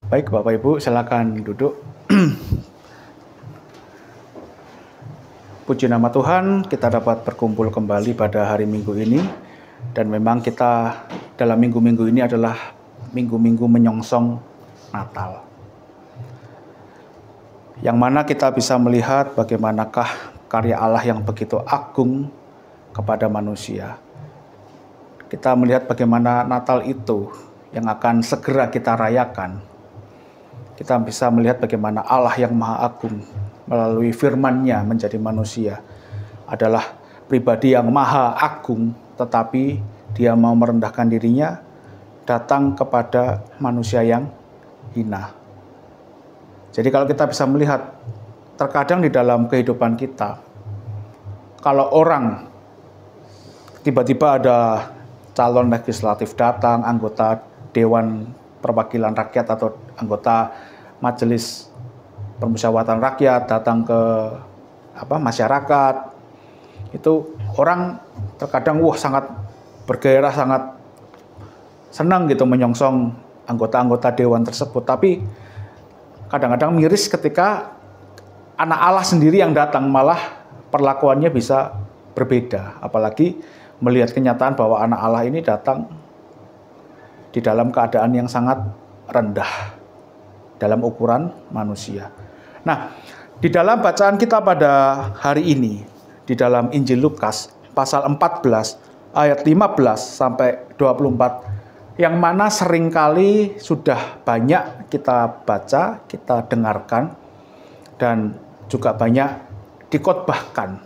Baik, Bapak Ibu, silakan duduk. Puji nama Tuhan, kita dapat berkumpul kembali pada hari Minggu ini. Dan memang kita dalam minggu-minggu ini adalah minggu-minggu menyongsong Natal. Yang mana kita bisa melihat bagaimanakah karya Allah yang begitu agung kepada manusia. Kita melihat bagaimana Natal itu yang akan segera kita rayakan. Kita bisa melihat bagaimana Allah yang Maha Agung melalui firman-Nya menjadi manusia adalah pribadi yang maha agung, tetapi Dia mau merendahkan dirinya, datang kepada manusia yang hina. Jadi kalau kita bisa melihat, terkadang di dalam kehidupan kita, kalau orang tiba-tiba ada calon legislatif datang, anggota Dewan Perwakilan Rakyat atau anggota Majelis Permusyawaratan Rakyat datang ke masyarakat, itu orang terkadang sangat bergairah, sangat senang gitu menyongsong anggota-anggota dewan tersebut. Tapi kadang-kadang miris ketika anak Allah sendiri yang datang, malah perlakuannya bisa berbeda. Apalagi melihat kenyataan bahwa anak Allah ini datang di dalam keadaan yang sangat rendah dalam ukuran manusia. Nah, di dalam bacaan kita pada hari ini, di dalam Injil Lukas, pasal 14, ayat 15 sampai 24, yang mana seringkali sudah banyak kita baca, kita dengarkan, dan juga banyak dikhotbahkan.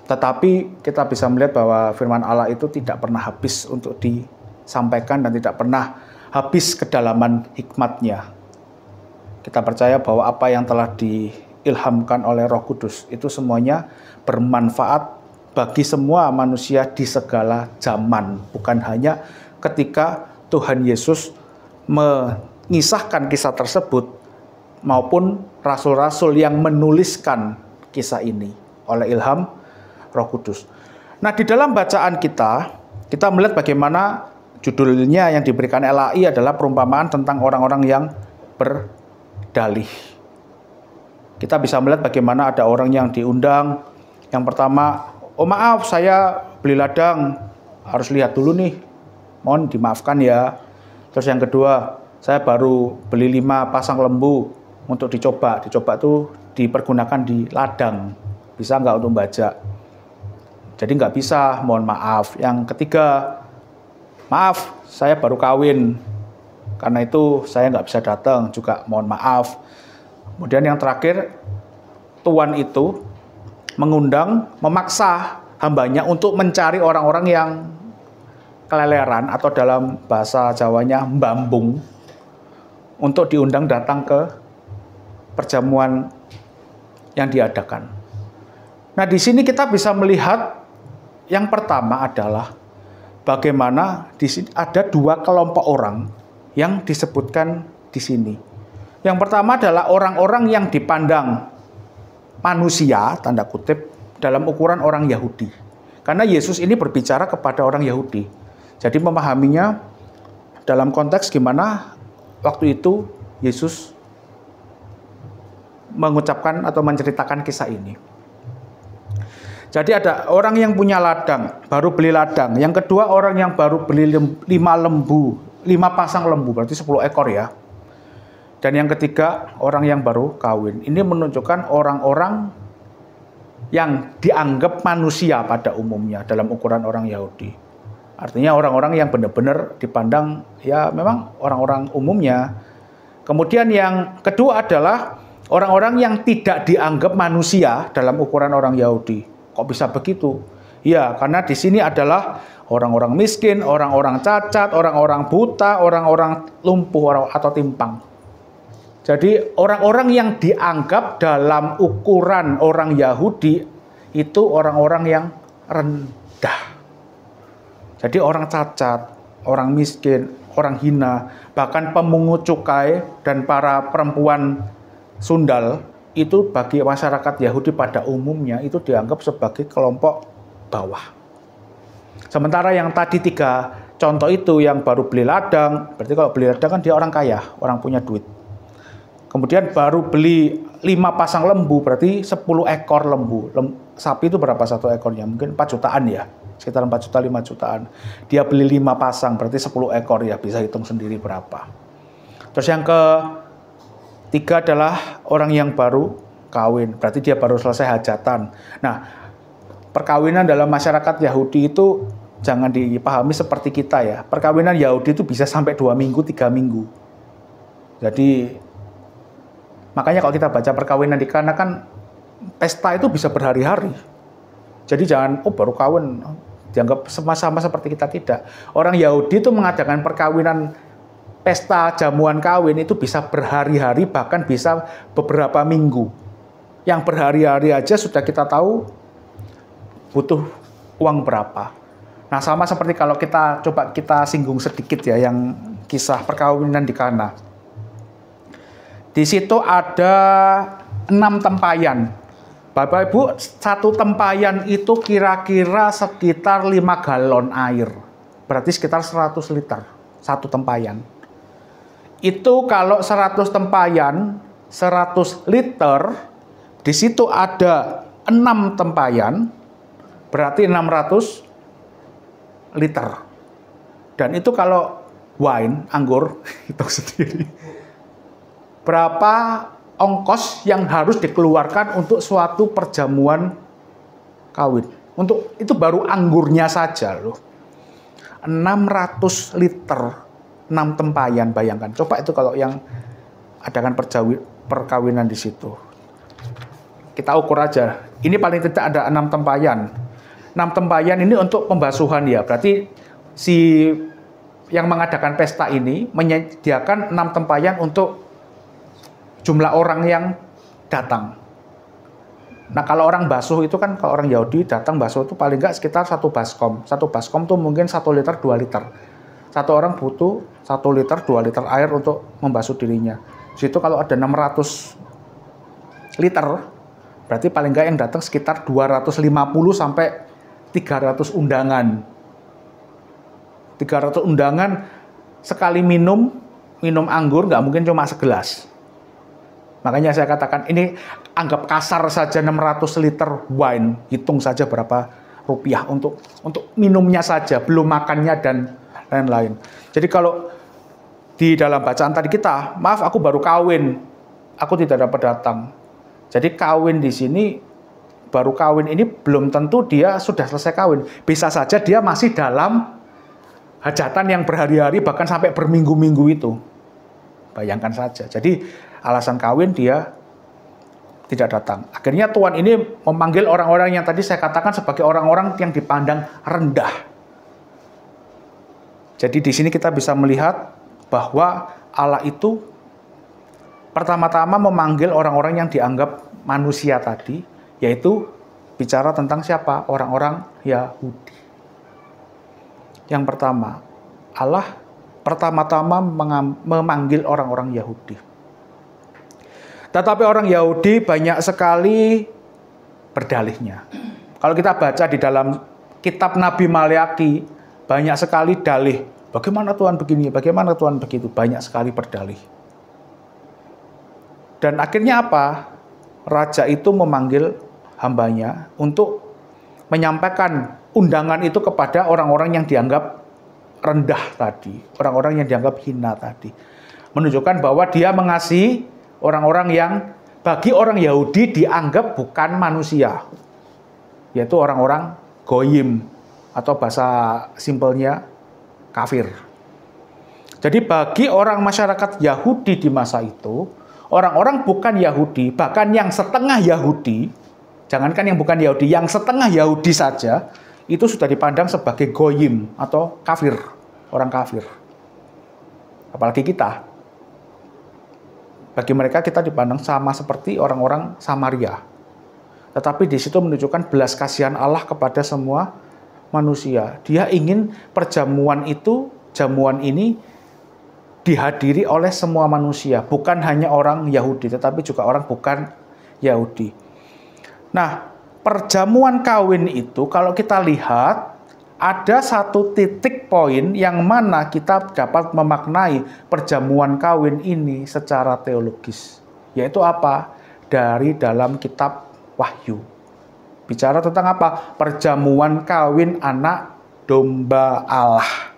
Tetapi kita bisa melihat bahwa firman Allah itu tidak pernah habis untuk disampaikan dan tidak pernah habis kedalaman hikmatnya. Kita percaya bahwa apa yang telah diilhamkan oleh Roh Kudus itu semuanya bermanfaat bagi semua manusia di segala zaman. Bukan hanya ketika Tuhan Yesus mengisahkan kisah tersebut maupun rasul-rasul yang menuliskan kisah ini oleh ilham Roh Kudus. Nah, di dalam bacaan kita melihat bagaimana judulnya yang diberikan LAI adalah perumpamaan tentang orang-orang yang berdalih. Kita bisa melihat bagaimana ada orang yang diundang. Yang pertama, oh maaf saya beli ladang, harus lihat dulu nih, mohon dimaafkan ya. Terus yang kedua, saya baru beli 5 pasang lembu untuk dicoba. Dicoba tuh dipergunakan di ladang, bisa nggak untuk membajak? Jadi nggak bisa, mohon maaf. Yang ketiga, maaf saya baru kawin, karena itu saya nggak bisa datang, juga mohon maaf. Kemudian yang terakhir, tuan itu mengundang, memaksa hambanya untuk mencari orang-orang yang keleleran atau dalam bahasa Jawanya mbambung, untuk diundang datang ke perjamuan yang diadakan. Nah, di sini kita bisa melihat yang pertama adalah bagaimana di sini ada 2 kelompok orang yang disebutkan di sini. Yang pertama adalah orang-orang yang dipandang manusia, tanda kutip, dalam ukuran orang Yahudi. Karena Yesus ini berbicara kepada orang Yahudi. Jadi memahaminya dalam konteks gimana waktu itu Yesus mengucapkan atau menceritakan kisah ini. Jadi ada orang yang punya ladang, baru beli ladang. Yang kedua orang yang baru beli 5 pasang lembu, berarti 10 ekor ya. Dan yang ketiga, orang yang baru kawin. Ini menunjukkan orang-orang yang dianggap manusia pada umumnya dalam ukuran orang Yahudi. Artinya orang-orang yang benar-benar dipandang ya memang orang-orang umumnya. Kemudian yang kedua adalah orang-orang yang tidak dianggap manusia dalam ukuran orang Yahudi. Kok bisa begitu? Ya, karena di sini adalah orang-orang miskin, orang-orang cacat, orang-orang buta, orang-orang lumpuh atau timpang. Jadi orang-orang yang dianggap dalam ukuran orang Yahudi itu orang-orang yang rendah. Jadi orang cacat, orang miskin, orang hina, bahkan pemungut cukai dan para perempuan sundal itu bagi masyarakat Yahudi pada umumnya itu dianggap sebagai kelompok bawah. Sementara yang tadi 3 Contoh itu yang baru beli ladang, berarti kalau beli ladang kan dia orang kaya, orang punya duit. Kemudian baru beli 5 pasang lembu, berarti 10 ekor lembu. Sapi itu berapa satu ekornya? Mungkin 4 jutaan ya, sekitar 4 juta, 5 jutaan. Dia beli 5 pasang, berarti 10 ekor ya, bisa hitung sendiri berapa. Terus yang ketiga adalah orang yang baru kawin, berarti dia baru selesai hajatan. Nah, perkawinan dalam masyarakat Yahudi itu jangan dipahami seperti kita ya. Perkawinan Yahudi itu bisa sampai 2 minggu, 3 minggu. Jadi, makanya kalau kita baca perkawinan di Kana kan pesta itu bisa berhari-hari. Jadi jangan, baru kawin, dianggap sama-sama seperti kita, tidak. Orang Yahudi itu mengadakan perkawinan, pesta jamuan kawin itu bisa berhari-hari, bahkan bisa beberapa minggu. Yang berhari-hari aja sudah kita tahu butuh uang berapa. Nah, sama seperti kalau kita singgung sedikit ya yang kisah perkawinan di Kana. Di situ ada 6 tempayan. Bapak Ibu, satu tempayan itu kira-kira sekitar 5 galon air. Berarti sekitar 100 liter satu tempayan. Itu kalau 100 tempayan, 100 liter, di situ ada 6 tempayan, berarti 600 liter. Dan itu kalau wine, anggur, itu sendiri. Berapa ongkos yang harus dikeluarkan untuk suatu perjamuan kawin? Untuk itu baru anggurnya saja loh. 600 liter, 6 tempayan, bayangkan. Coba itu kalau yang adakan perkawinan di situ. Kita ukur aja. Ini paling tidak ada 6 tempayan. 6 tempayan ini untuk pembasuhan ya. Berarti si yang mengadakan pesta ini menyediakan 6 tempayan untuk jumlah orang yang datang. Nah, kalau orang basuh itu kan, kalau orang Yahudi datang basuh itu paling nggak sekitar 1 baskom. 1 baskom tuh mungkin 1 liter, 2 liter. Satu orang butuh 1 liter, 2 liter air untuk membasuh dirinya. Di situ kalau ada 600 liter, berarti paling nggak yang datang sekitar 250 sampai 300 undangan. 300 undangan sekali minum anggur nggak mungkin cuma segelas. Makanya saya katakan ini anggap kasar saja 600 liter wine, hitung saja berapa rupiah untuk minumnya saja, belum makannya dan lain-lain. Jadi kalau di dalam bacaan tadi kita, maaf aku baru kawin, aku tidak dapat datang. Jadi kawin di sini, baru kawin ini belum tentu dia sudah selesai kawin. Bisa saja dia masih dalam hajatan yang berhari-hari bahkan sampai berminggu-minggu itu. Bayangkan saja. Jadi alasan kawin dia tidak datang. Akhirnya Tuhan ini memanggil orang-orang yang tadi saya katakan sebagai orang-orang yang dipandang rendah. Jadi di sini kita bisa melihat bahwa Allah itu pertama-tama memanggil orang-orang yang dianggap manusia tadi, yaitu bicara tentang siapa? Orang-orang Yahudi. Yang pertama, Allah pertama-tama memanggil orang-orang Yahudi. Tetapi orang Yahudi banyak sekali berdalihnya. Kalau kita baca di dalam kitab Nabi Maleaki, banyak sekali dalih. Bagaimana Tuhan begini, bagaimana Tuhan begitu. Banyak sekali berdalih. Dan akhirnya apa? Raja itu memanggil hambanya untuk menyampaikan undangan itu kepada orang-orang yang dianggap rendah tadi. Orang-orang yang dianggap hina tadi. Menunjukkan bahwa dia mengasihi orang-orang yang bagi orang Yahudi dianggap bukan manusia. Yaitu orang-orang goyim. Atau bahasa simpelnya kafir. Jadi bagi orang masyarakat Yahudi di masa itu, orang-orang bukan Yahudi, bahkan yang setengah Yahudi, jangankan yang bukan Yahudi, yang setengah Yahudi saja, itu sudah dipandang sebagai goyim atau kafir, orang kafir. Apalagi kita. Bagi mereka kita dipandang sama seperti orang-orang Samaria. Tetapi di situ menunjukkan belas kasihan Allah kepada semua manusia. Dia ingin perjamuan itu, jamuan ini dihadiri oleh semua manusia, bukan hanya orang Yahudi, tetapi juga orang bukan Yahudi. Nah, perjamuan kawin itu kalau kita lihat ada satu titik poin yang mana kita dapat memaknai perjamuan kawin ini secara teologis. Yaitu apa? Dari dalam kitab Wahyu. Bicara tentang apa? Perjamuan kawin anak domba Allah.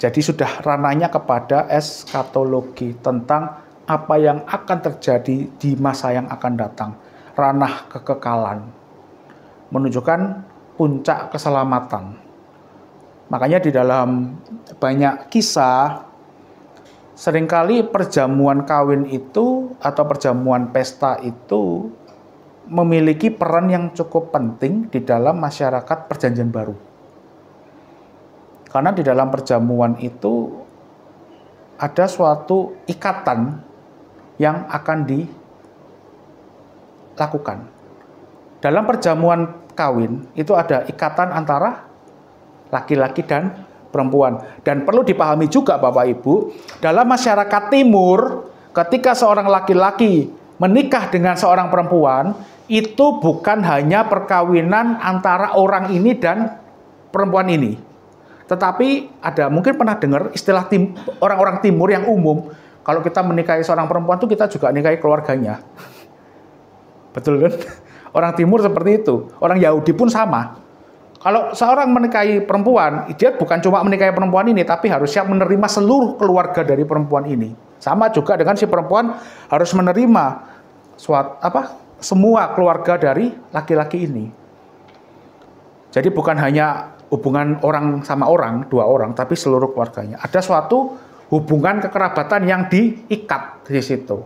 Jadi sudah ranahnya kepada eskatologi tentang apa yang akan terjadi di masa yang akan datang. Ranah kekekalan. Menunjukkan puncak keselamatan. Makanya di dalam banyak kisah, seringkali perjamuan kawin itu atau perjamuan pesta itu memiliki peran yang cukup penting di dalam masyarakat Perjanjian Baru. Karena di dalam perjamuan itu ada suatu ikatan yang akan dilakukan. Dalam perjamuan kawin itu ada ikatan antara laki-laki dan perempuan. Dan perlu dipahami juga Bapak Ibu, dalam masyarakat timur ketika seorang laki-laki menikah dengan seorang perempuan, itu bukan hanya perkawinan antara orang ini dan perempuan ini. Tetapi ada mungkin pernah dengar istilah orang-orang timur yang umum, kalau kita menikahi seorang perempuan itu kita juga nikahi keluarganya. Betul kan? Orang timur seperti itu. Orang Yahudi pun sama. Kalau seorang menikahi perempuan, dia bukan cuma menikahi perempuan ini, tapi harus siap menerima seluruh keluarga dari perempuan ini. Sama juga dengan si perempuan harus menerima semua keluarga dari laki-laki ini. Jadi bukan hanya hubungan orang sama orang, dua orang, tapi seluruh keluarganya. Ada suatu hubungan kekerabatan yang diikat di situ.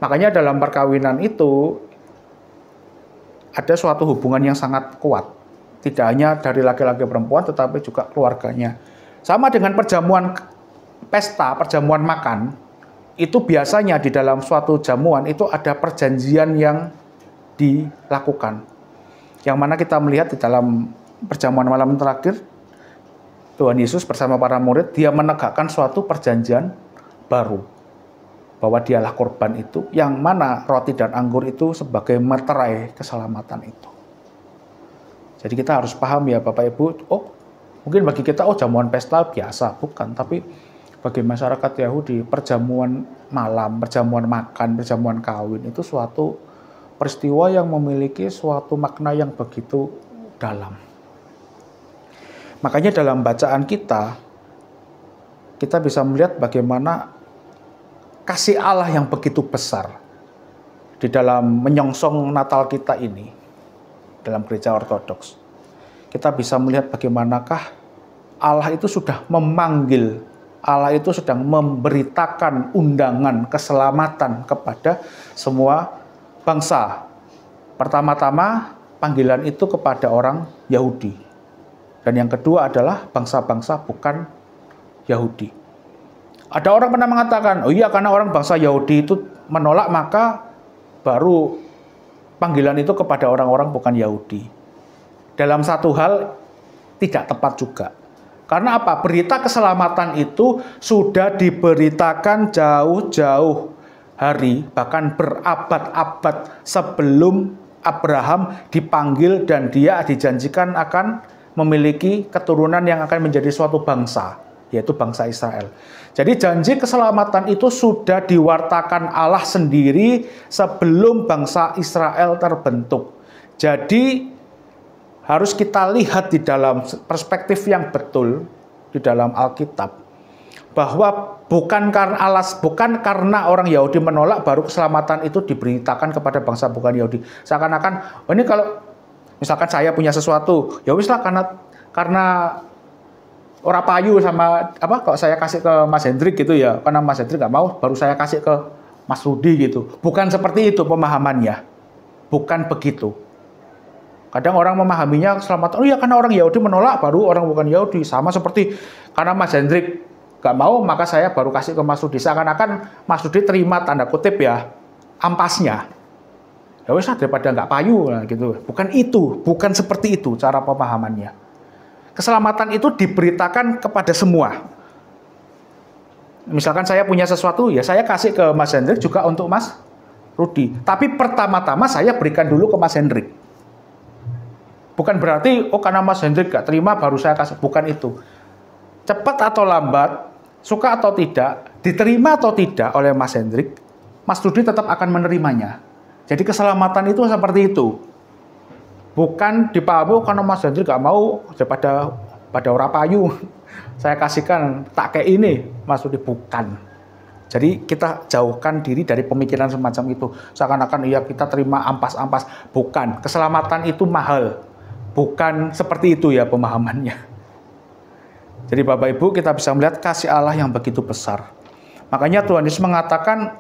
Makanya dalam perkawinan itu ada suatu hubungan yang sangat kuat. Tidak hanya dari laki-laki perempuan, tetapi juga keluarganya. Sama dengan perjamuan pesta, perjamuan makan, itu biasanya di dalam suatu jamuan itu ada perjanjian yang dilakukan. Yang mana kita melihat di dalam perjamuan malam terakhir, Tuhan Yesus bersama para murid, dia menegakkan suatu perjanjian baru. Bahwa dialah korban itu, yang mana roti dan anggur itu sebagai materai keselamatan itu. Jadi kita harus paham ya Bapak Ibu, mungkin bagi kita, jamuan pesta biasa, bukan. Tapi bagi masyarakat Yahudi, perjamuan malam, perjamuan makan, perjamuan kawin, itu suatu peristiwa yang memiliki suatu makna yang begitu dalam. Makanya dalam bacaan kita bisa melihat bagaimana kasih Allah yang begitu besar di dalam menyongsong Natal kita ini, dalam gereja Ortodoks. Kita bisa melihat bagaimanakah Allah itu sudah memanggil, Allah itu sedang memberitakan undangan keselamatan kepada semua bangsa. Pertama-tama panggilan itu kepada orang Yahudi. Dan yang kedua adalah bangsa-bangsa bukan Yahudi. Ada orang pernah mengatakan, karena orang bangsa Yahudi itu menolak, maka baru panggilan itu kepada orang-orang bukan Yahudi. Dalam satu hal tidak tepat juga. Karena apa? Berita keselamatan itu sudah diberitakan jauh-jauh hari, bahkan berabad-abad sebelum Abraham dipanggil dan dia dijanjikan akan memiliki keturunan yang akan menjadi suatu bangsa, yaitu bangsa Israel. Jadi janji keselamatan itu sudah diwartakan Allah sendiri sebelum bangsa Israel terbentuk. Jadi harus kita lihat di dalam perspektif yang betul di dalam Alkitab, bahwa bukan karena orang Yahudi menolak baru keselamatan itu diberitakan kepada bangsa bukan Yahudi. Seakan-akan ini kalau misalkan saya punya sesuatu, ya wis lah karena orang payu sama kalau saya kasih ke Mas Hendrik gitu ya, karena Mas Hendrik nggak mau, baru saya kasih ke Mas Rudi gitu. Bukan seperti itu pemahamannya, bukan begitu. Kadang orang memahaminya keselamatan, karena orang Yahudi menolak, baru orang bukan Yahudi. Sama seperti karena Mas Hendrik nggak mau, maka saya baru kasih ke Mas Rudi. Seakan-akan Mas Rudi terima tanda kutip ya ampasnya. Ya wis daripada nggak payu gitu. Bukan itu, bukan seperti itu cara pemahamannya. Keselamatan itu diberitakan kepada semua. Misalkan saya punya sesuatu, ya saya kasih ke Mas Hendrik juga untuk Mas Rudi. Tapi pertama-tama saya berikan dulu ke Mas Hendrik. Bukan berarti, oh karena Mas Hendrik gak terima baru saya kasih. Bukan itu. Cepat atau lambat, suka atau tidak, diterima atau tidak oleh Mas Hendrik, Mas Rudi tetap akan menerimanya. Jadi keselamatan itu seperti itu. Bukan dipahami, oh karena Mas Hendrik gak mau, pada orang payu, saya kasihkan, tak kayak ini, Mas Rudi. Bukan. Jadi kita jauhkan diri dari pemikiran semacam itu. Seakan-akan iya kita terima ampas-ampas. Bukan. Keselamatan itu mahal. Bukan seperti itu ya pemahamannya. Jadi Bapak Ibu, kita bisa melihat kasih Allah yang begitu besar. Makanya Tuhan Yesus mengatakan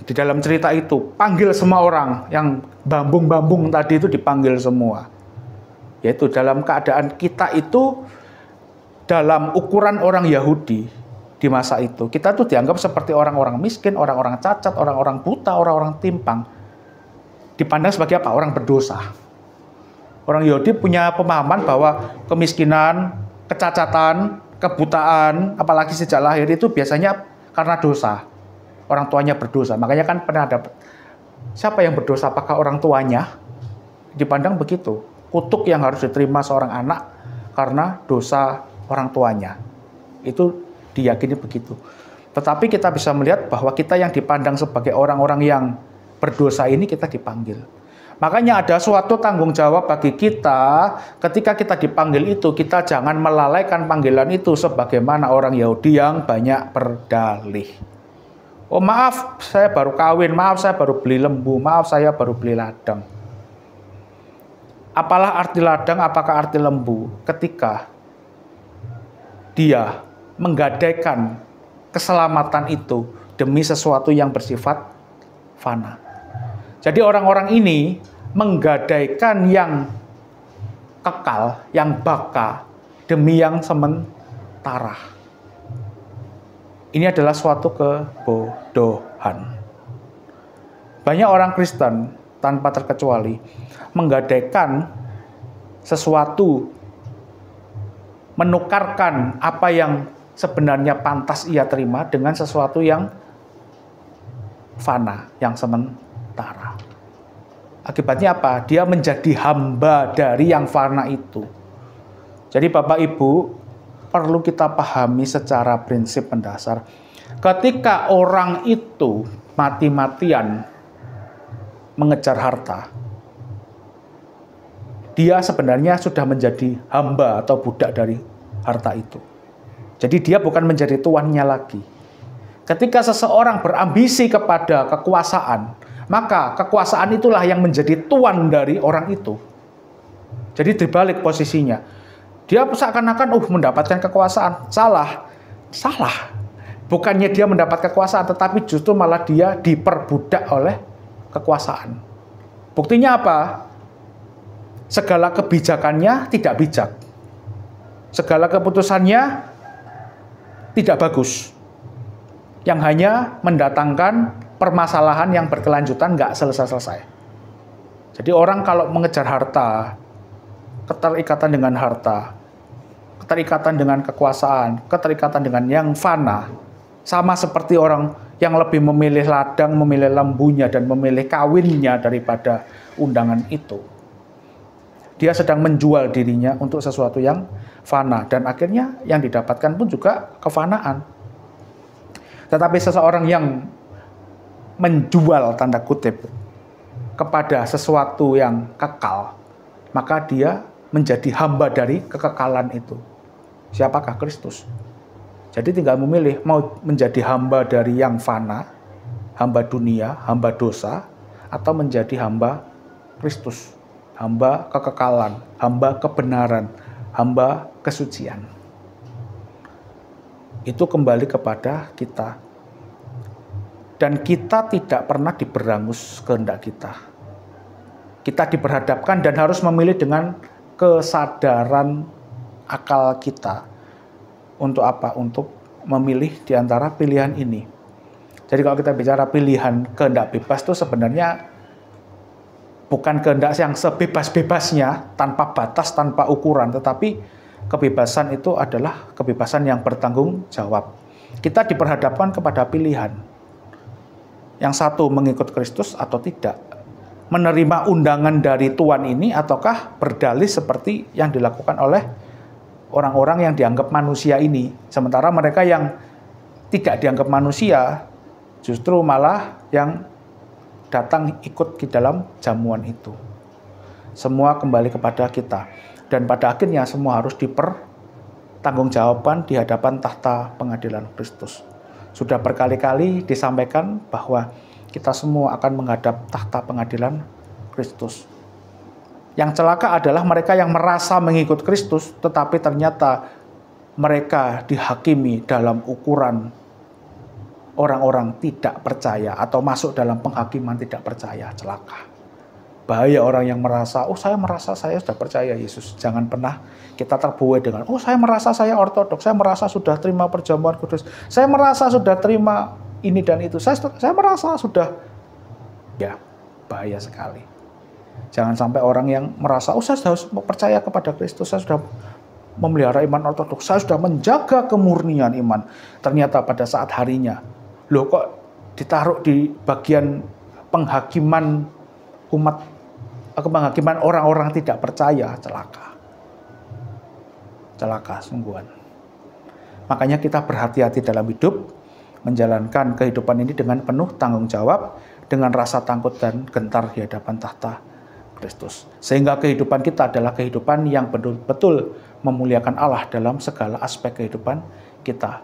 di dalam cerita itu, panggil semua orang yang bambung-bambung tadi itu dipanggil semua. Yaitu dalam keadaan kita itu dalam ukuran orang Yahudi di masa itu. Kita tuh dianggap seperti orang-orang miskin, orang-orang cacat, orang-orang buta, orang-orang timpang. Dipandang sebagai apa? Orang berdosa. Orang Yahudi punya pemahaman bahwa kemiskinan, kecacatan, kebutaan, apalagi sejak lahir itu biasanya karena dosa. Orang tuanya berdosa. Makanya kan pernah ada, siapa yang berdosa? Apakah orang tuanya? Dipandang begitu. Kutuk yang harus diterima seorang anak karena dosa orang tuanya. Itu diyakini begitu. Tetapi kita bisa melihat bahwa kita yang dipandang sebagai orang-orang yang berdosa ini kita dipanggil. Makanya ada suatu tanggung jawab bagi kita ketika kita dipanggil itu, kita jangan melalaikan panggilan itu sebagaimana orang Yahudi yang banyak berdalih. Oh maaf, saya baru kawin, maaf saya baru beli lembu, maaf saya baru beli ladang. Apalah arti ladang, apakah arti lembu? Ketika dia menggadaikan keselamatan itu demi sesuatu yang bersifat fana. Jadi orang-orang ini menggadaikan yang kekal, yang baka demi yang sementara. Ini adalah suatu kebodohan. Banyak orang Kristen tanpa terkecuali menggadaikan sesuatu, menukarkan apa yang sebenarnya pantas ia terima dengan sesuatu yang fana, yang sementara. Akibatnya apa? Dia menjadi hamba dari yang fana itu. Jadi Bapak Ibu, perlu kita pahami secara prinsip mendasar. Ketika orang itu mati-matian mengejar harta, dia sebenarnya sudah menjadi hamba atau budak dari harta itu. Jadi dia bukan menjadi tuannya lagi. Ketika seseorang berambisi kepada kekuasaan, maka kekuasaan itulah yang menjadi tuan dari orang itu. Jadi dibalik posisinya. Dia seakan-akan mendapatkan kekuasaan. Salah. Bukannya dia mendapat kekuasaan, tetapi justru malah dia diperbudak oleh kekuasaan. Buktinya apa? Segala kebijakannya tidak bijak. Segala keputusannya tidak bagus. Yang hanya mendatangkan permasalahan yang berkelanjutan, nggak selesai-selesai. Jadi orang kalau mengejar harta, keterikatan dengan harta, keterikatan dengan kekuasaan, keterikatan dengan yang fana, sama seperti orang yang lebih memilih ladang, memilih lembunya, dan memilih kawinnya daripada undangan itu. Dia sedang menjual dirinya untuk sesuatu yang fana, dan akhirnya yang didapatkan pun juga kefanaan. Tetapi seseorang yang menjual tanda kutip kepada sesuatu yang kekal, maka dia menjadi hamba dari kekekalan itu. Siapakah? Kristus. Jadi tinggal memilih mau menjadi hamba dari yang fana, hamba dunia, hamba dosa, atau menjadi hamba Kristus, hamba kekekalan, hamba kebenaran, hamba kesucian. Itu kembali kepada kita. Dan kita tidak pernah diberangus kehendak kita. Kita diperhadapkan dan harus memilih dengan kesadaran akal kita. Untuk apa? Untuk memilih di antara pilihan ini. Jadi kalau kita bicara pilihan kehendak bebas itu sebenarnya bukan kehendak yang sebebas-bebasnya, tanpa batas, tanpa ukuran. Tetapi kebebasan itu adalah kebebasan yang bertanggung jawab. Kita diperhadapkan kepada pilihan. Yang satu mengikut Kristus atau tidak. menerima undangan dari Tuhan ini, ataukah berdalih seperti yang dilakukan oleh orang-orang yang dianggap manusia ini. Sementara mereka yang tidak dianggap manusia justru malah yang datang ikut di dalam jamuan itu. Semua kembali kepada kita. Dan pada akhirnya semua harus dipertanggungjawabkan di hadapan tahta pengadilan Kristus. Sudah berkali-kali disampaikan bahwa kita semua akan menghadap tahta pengadilan Kristus. Yang celaka adalah mereka yang merasa mengikut Kristus, tetapi ternyata mereka dihakimi dalam ukuran orang-orang tidak percaya atau masuk dalam penghakiman tidak percaya. Celaka. Bahaya orang yang merasa, saya merasa saya sudah percaya Yesus. Jangan pernah kita terbuai dengan, saya merasa saya ortodoks, saya merasa sudah terima perjamuan kudus, saya merasa sudah terima ini dan itu, saya merasa sudah, ya bahaya sekali. Jangan sampai orang yang merasa, saya sudah percaya kepada Kristus, saya sudah memelihara iman ortodoks, saya sudah menjaga kemurnian iman. Ternyata pada saat harinya, loh kok ditaruh di bagian penghakiman penghakiman orang-orang tidak percaya. Celaka sungguhan. Makanya kita berhati-hati dalam hidup, menjalankan kehidupan ini dengan penuh tanggung jawab, dengan rasa takut dan gentar di hadapan tahta Kristus. Sehingga kehidupan kita adalah kehidupan yang betul-betul memuliakan Allah dalam segala aspek kehidupan kita.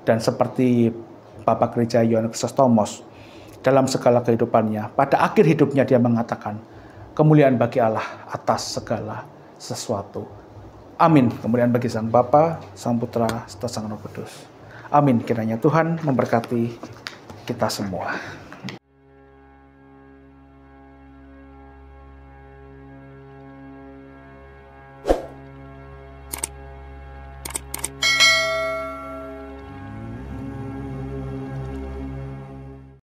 Dan seperti Bapak Gereja Yohanes Chrysostomos, dalam segala kehidupannya, pada akhir hidupnya dia mengatakan, kemuliaan bagi Allah atas segala sesuatu. Amin. Kemuliaan bagi Sang Bapa, Sang Putra, serta Sang Roh Kudus. Amin. Kiranya Tuhan memberkati kita semua.